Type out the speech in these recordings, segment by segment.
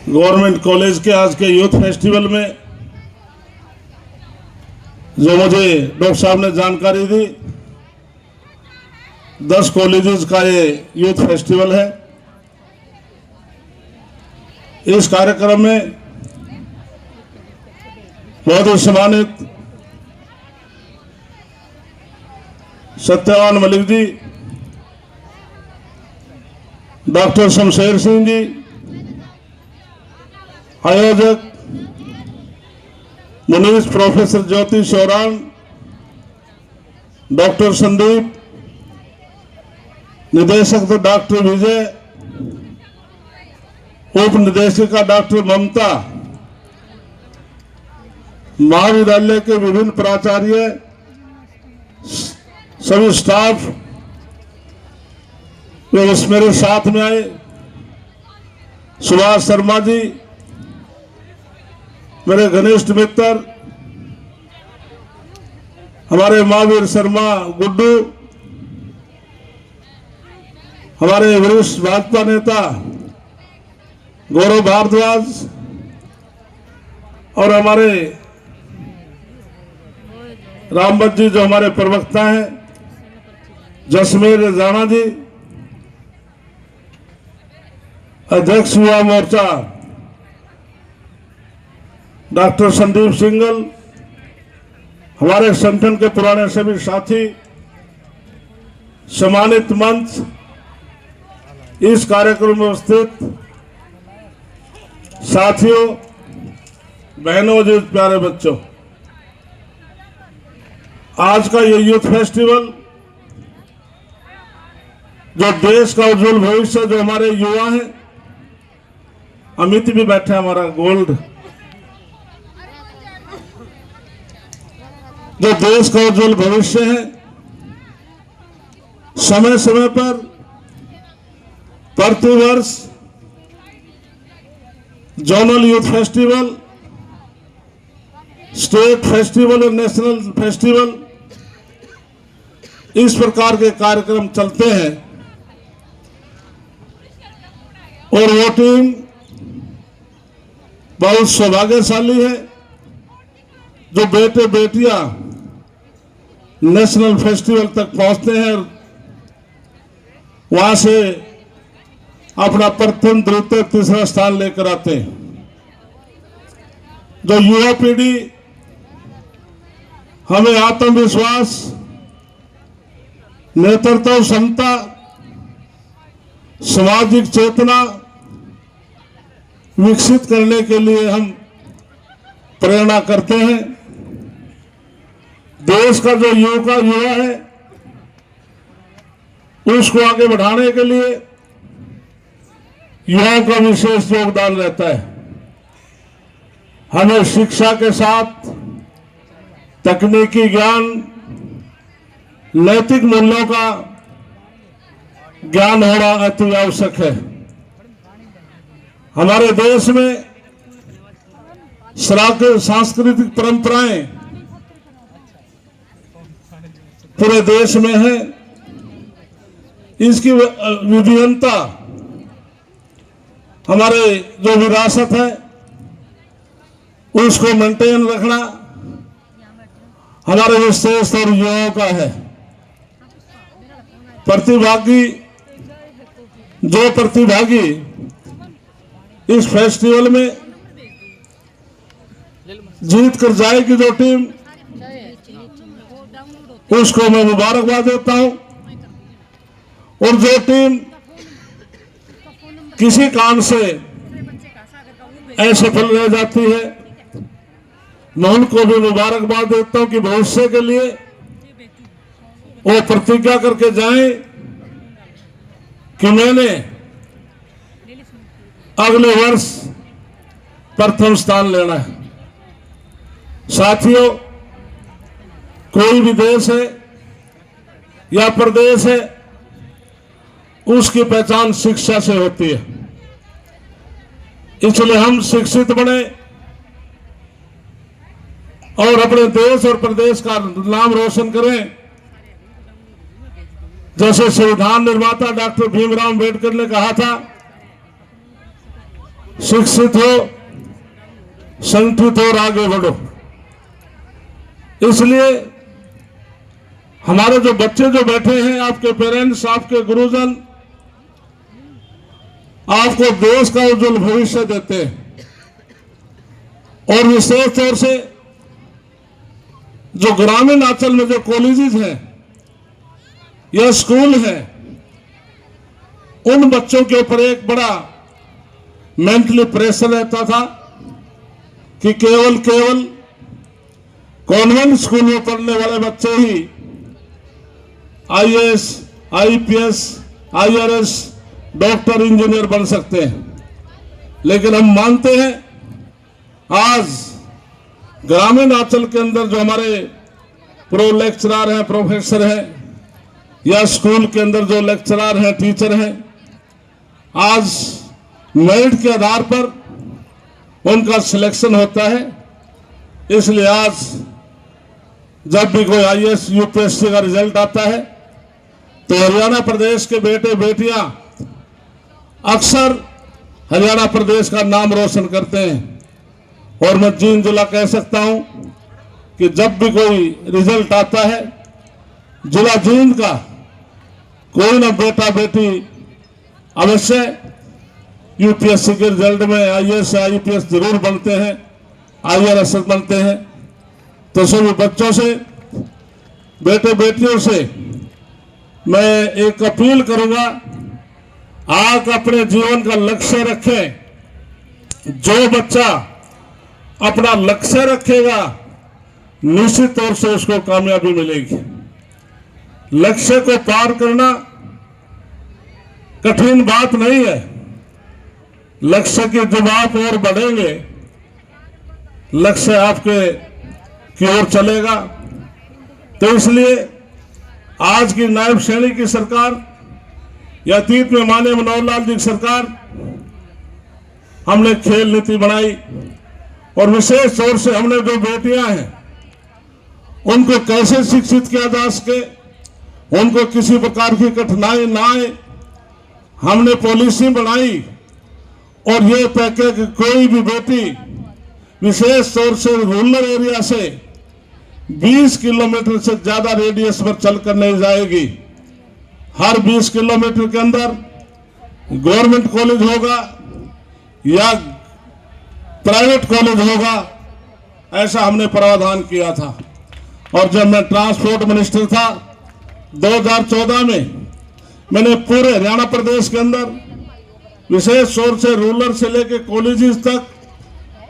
Government college के आज के यूथ फेस्टिवल में जो मुझे डॉक्टर साहब ने जानकारी दी, 10 कॉलेजेस का ये यूथ फेस्टिवल है। इस कार्यक्रम में बहुत ही सम्मानित सत्यवान मलिक जी, डॉक्टर शमशेर सिंह जी आयोजक, मुनीस प्रोफेसर ज्योति शौरान, डॉक्टर संदीप, निदेशक तो डॉक्टर विजय, उप निदेशिका डॉक्टर ममता, महाविद्यालय के विभिन्न प्राचार्य, सभी स्टाफ वे मेरे साथ में आए, सुभाष शर्मा जी मेरे घनिष्ठ मित्र, हमारे महावीर शर्मा गुड्डू, हमारे वरिष्ठ भाजपा नेता गौरव भारद्वाज और हमारे रामबत जी जो हमारे प्रवक्ता हैं, जसमीर राणा जी अध्यक्ष युवा मोर्चा, डॉक्टर संदीप सिंगल, हमारे संगठन के पुराने सभी साथी, सम्मानित मंच, इस कार्यक्रम में उपस्थित साथियों, बहनों, जो प्यारे बच्चों, आज का ये यूथ फेस्टिवल जो देश का उज्जवल भविष्य, जो हमारे युवा हैं, अमित भी बैठे हमारा गोल्ड, जो देश का उज्जवल भविष्य है, समय समय पर प्रतिवर्ष zonal youth festival, state festival और नेशनल फेस्टिवल, इस प्रकार के कार्यक्रम चलते हैं। और वो टीम बहुत सौभाग्यशाली है जो बेटे बेटियां नेशनल फेस्टिवल तक पहुंचते हैं, वहां से अपना प्रथम, द्वितीय, तीसरा स्थान लेकर आते हैं। जो युवा पीढ़ी हमें आत्मविश्वास, नेतृत्व क्षमता, सामाजिक चेतना विकसित करने के लिए हम प्रेरणा करते हैं। देश का जो युवा है उसको आगे बढ़ाने के लिए युवाओं का विशेष योगदान रहता है। हमें शिक्षा के साथ तकनीकी ज्ञान, नैतिक मूल्यों का ज्ञान होना अति आवश्यक है। हमारे देश में सांस्कृतिक परंपराएं पूरे देश में है, इसकी विभिन्नता, हमारे जो विरासत है उसको मेंटेन रखना हमारे विशेष और युवाओं का है। जो प्रतिभागी इस फेस्टिवल में जीत कर जाएगी जो टीम, उसको मैं मुबारकबाद देता हूं। और जो टीम किसी कारण से असफल रह जाती है, मैं उनको भी मुबारकबाद देता हूं कि भविष्य के लिए वो प्रतिज्ञा करके जाएं कि मैंने अगले वर्ष प्रथम स्थान लेना है। साथियों, कोई भी देश है या प्रदेश है, उसकी पहचान शिक्षा से होती है। इसलिए हम शिक्षित बने और अपने देश और प्रदेश का नाम रोशन करें। जैसे संविधान निर्माता डॉक्टर भीमराव अम्बेडकर ने कहा था शिक्षित हो, संगठित हो और आगे बढ़ो। इसलिए हमारे जो बच्चे जो बैठे हैं, आपके पेरेंट्स, आपके गुरुजन आपको देश का उज्जवल भविष्य देते हैं। और विशेष तौर से जो ग्रामीण अंचल में जो कॉलेजेस हैं या स्कूल हैं, उन बच्चों के ऊपर एक बड़ा मेंटली प्रेशर रहता था कि केवल कॉन्वेंट स्कूल में पढ़ने वाले बच्चे ही IAS, IPS, IRS, doctor, engineer बन सकते हैं। लेकिन हम मानते हैं आज ग्रामीण अंचल के अंदर जो हमारे प्रो लेक्चरर हैं, प्रोफेसर हैं, या स्कूल के अंदर जो लेक्चरर हैं, टीचर हैं, आज मेरिट के आधार पर उनका सिलेक्शन होता है। इसलिए आज जब भी कोई आईएएस, यूपीएससी का रिजल्ट आता है तो हरियाणा प्रदेश के बेटे बेटियां अक्सर हरियाणा प्रदेश का नाम रोशन करते हैं। और मैं जीन जिला कह सकता हूं कि जब भी कोई रिजल्ट आता है जिला जींद का कोई ना बेटा बेटी अवश्य यूपीएससी के रिजल्ट में आईएएस, आईपीएस जरूर बनते हैं, आईआरएस बनते हैं। तो सभी बच्चों से, बेटे बेटियों से मैं एक अपील करूंगा, आप अपने जीवन का लक्ष्य रखें। जो बच्चा अपना लक्ष्य रखेगा निश्चित तौर से उसको कामयाबी मिलेगी। लक्ष्य को पार करना कठिन बात नहीं है। लक्ष्य की जब आप और बढ़ेंगे, लक्ष्य आपके की ओर चलेगा। तो इसलिए आज की नायब सैनी की सरकार या अतीत में माननीय मनोहर लाल जी की सरकार, हमने खेल नीति बनाई और विशेष तौर से हमने जो बेटियां हैं उनको कैसे शिक्षित किया जा सके, उनको किसी प्रकार की कठिनाई ना आए, हमने पॉलिसी बनाई। और ये पैकेज कोई भी बेटी विशेष तौर से रूरल एरिया से 20 किलोमीटर से ज्यादा रेडियस पर चलकर नहीं जाएगी। हर 20 किलोमीटर के अंदर गवर्नमेंट कॉलेज होगा या प्राइवेट कॉलेज होगा, ऐसा हमने प्रावधान किया था। और जब मैं ट्रांसपोर्ट मिनिस्टर था 2014 में, मैंने पूरे हरियाणा प्रदेश के अंदर विशेष तौर से रूरल से लेकर कॉलेजेस तक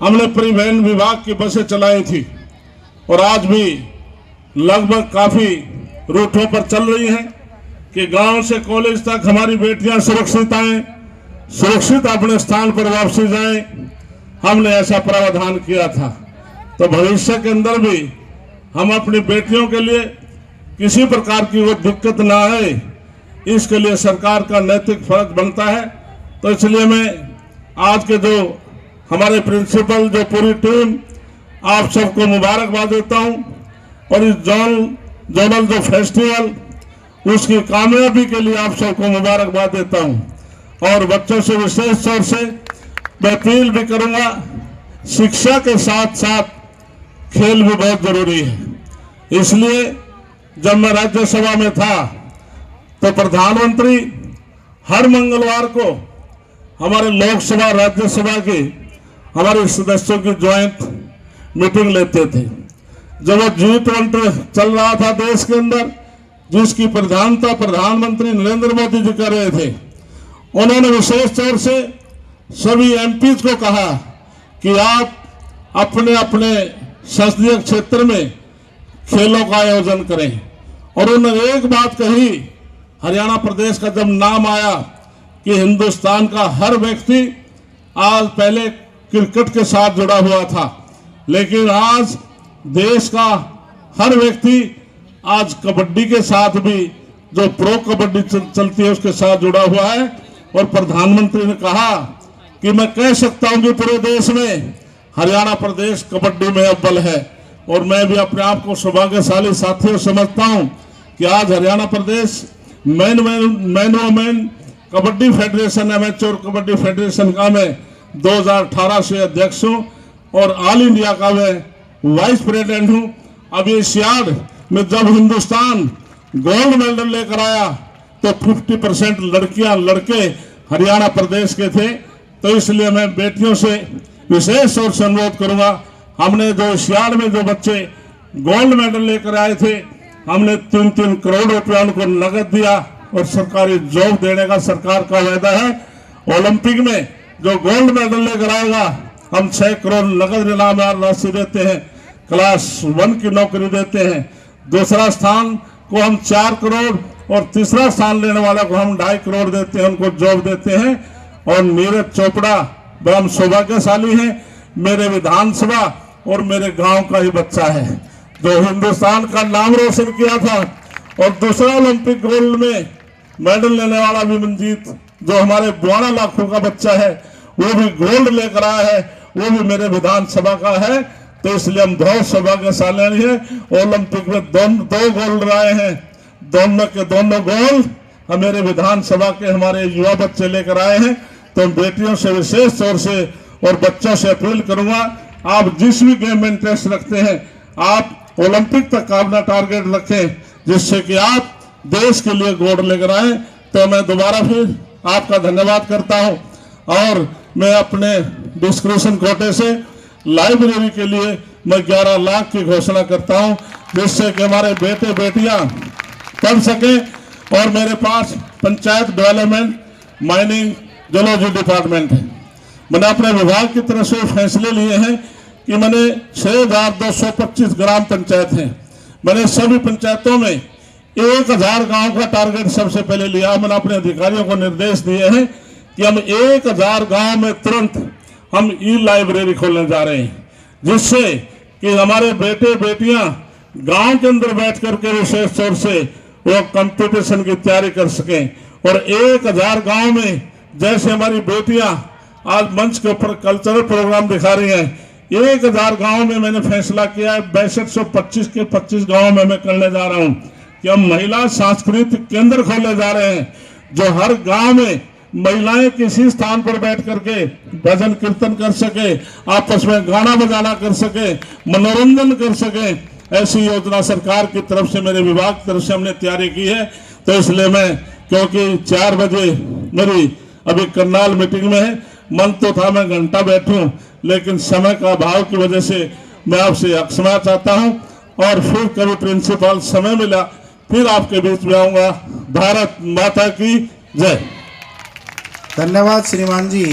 हमने परिवहन विभाग की बसें चलाई थी। और आज भी लगभग काफी रूटों पर चल रही हैं कि गांव से कॉलेज तक हमारी बेटियां सुरक्षित आए, सुरक्षित अपने स्थान पर वापसी जाएं। हमने ऐसा प्रावधान किया था। तो भविष्य के अंदर भी हम अपनी बेटियों के लिए किसी प्रकार की वो दिक्कत ना आए, इसके लिए सरकार का नैतिक फर्ज बनता है। तो इसलिए मैं आज के जो हमारे प्रिंसिपल, जो पूरी टीम, आप सबको मुबारकबाद देता हूं। और इस जोनल जो फेस्टिवल, उसकी कामयाबी के लिए आप सबको मुबारकबाद देता हूं। और बच्चों से विशेष तौर से मैं अपील भी करूंगा, शिक्षा के साथ साथ खेल भी बहुत जरूरी है। इसलिए जब मैं राज्यसभा में था तो प्रधानमंत्री हर मंगलवार को हमारे लोकसभा राज्यसभा की हमारे सदस्यों की ज्वाइंट मीटिंग लेते थे। जब G20 चल रहा था देश के अंदर, जिसकी प्रधानता प्रधानमंत्री नरेंद्र मोदी जी कर रहे थे, उन्होंने विशेष तौर से सभी एमपीज को कहा कि आप अपने अपने संसदीय क्षेत्र में खेलों का आयोजन करें। और उन्होंने एक बात कही, हरियाणा प्रदेश का जब नाम आया कि हिंदुस्तान का हर व्यक्ति आज पहले क्रिकेट के साथ जुड़ा हुआ था, लेकिन आज देश का हर व्यक्ति आज कबड्डी के साथ भी, जो प्रो कबड्डी चलती है, उसके साथ जुड़ा हुआ है। और प्रधानमंत्री ने कहा कि मैं कह सकता हूं कि पूरे देश में हरियाणा प्रदेश कबड्डी में अव्वल है। और मैं भी अपने आप को सौभाग्यशाली साथियों समझता हूं कि आज हरियाणा प्रदेश men kabaddi federation, amateur kabaddi federation का मैं 2018 से अध्यक्ष हूँ और ऑल इंडिया का मैं वाइस प्रेसिडेंट हूँ। अब एशियाड में जब हिंदुस्तान गोल्ड मेडल लेकर आया तो 50% लड़कियां लड़के हरियाणा प्रदेश के थे। तो इसलिए मैं बेटियों से विशेष तौर से अनुरोध करूंगा, हमने जो एशियाड में जो बच्चे गोल्ड मेडल लेकर आए थे, हमने 3-3 करोड़ रुपया उनको नगद दिया और सरकारी जॉब देने का सरकार का वायदा है। ओलंपिक में जो गोल्ड मेडल लेकर आएगा हम 6 करोड़ नगद इनाम राशि देते हैं, क्लास 1 की नौकरी देते हैं। दूसरा स्थान को हम 4 करोड़ और तीसरा स्थान लेने वाले को हम 2.5 करोड़ देते हैं, उनको जॉब देते हैं। और नीरज चोपड़ा हम सौभाग्यशाली हैं, मेरे विधानसभा और मेरे गांव का ही बच्चा है जो हिंदुस्तान का नाम रोशन किया था। और दूसरा ओलंपिक गोल्ड में मेडल लेने वाला भी मंजीत जो हमारे 12 लाखों का बच्चा है वो भी गोल्ड लेकर आया है, वो भी मेरे विधानसभा का है। तो इसलिए हम बहुत सौभाग्यशाली हैं। ओलंपिक में दो गोल्ड आए हैं, दोनों के दोनों गोल्ड मेरे विधानसभा के हमारे युवा बच्चे लेकर आए हैं। तो बेटियों से विशेष तौर से और बच्चों से अपील करूंगा, आप जिस भी गेम में इंटरेस्ट रखते हैं आप ओलंपिक तक का अपना टारगेट रखें, जिससे कि आप देश के लिए गोल्ड लेकर आए। तो मैं दोबारा फिर आपका धन्यवाद करता हूं और मैं अपने डिस्क्रिप्शन कोटे से लाइब्रेरी के लिए मैं 11 लाख की घोषणा करता हूं, जिससे कि हमारे बेटे बेटियां पढ़ सके। और मेरे पास panchayat development, mining, zoology department है। मैंने अपने विभाग की तरफ से फैसले लिए हैं कि मैंने 6225 ग्राम पंचायत हैं, मैंने सभी पंचायतों में 1000 गांव का टारगेट सबसे पहले लिया। मैंने अपने अधिकारियों को निर्देश दिए हैं कि हम 1000 गांव में तुरंत हम ई लाइब्रेरी खोलने जा रहे हैं, जिससे कि हमारे बेटे बेटियां गांव के अंदर बैठ करके विशेष तौर से वो कंपटीशन की तैयारी कर सकें। और 1000 गांव में जैसे हमारी बेटियां आज मंच के ऊपर कल्चरल प्रोग्राम दिखा रही हैं, 1000 गांव में मैंने फैसला किया है 6225 के 25 गांव में मैं करने जा रहा हूं कि हम महिला सांस्कृतिक केंद्र खोलने जा रहे हैं, जो हर गांव में महिलाएं किसी स्थान पर बैठ करके भजन कीर्तन कर सके, आपस में गाना बजाना कर सके, मनोरंजन कर सके। ऐसी योजना सरकार की तरफ से, मेरे विभाग की तरफ से हमने तैयारी की है। तो इसलिए मैं, क्योंकि 4 बजे मेरी अभी करनाल मीटिंग में है, मन तो था मैं घंटा बैठूं, लेकिन समय का अभाव की वजह से मैं आपसे क्षमा चाहता हूं। और फिर कभी प्रिंसिपल समय मिला फिर आपके बीच में आऊंगा। भारत माता की जय। धन्यवाद श्रीमान जी।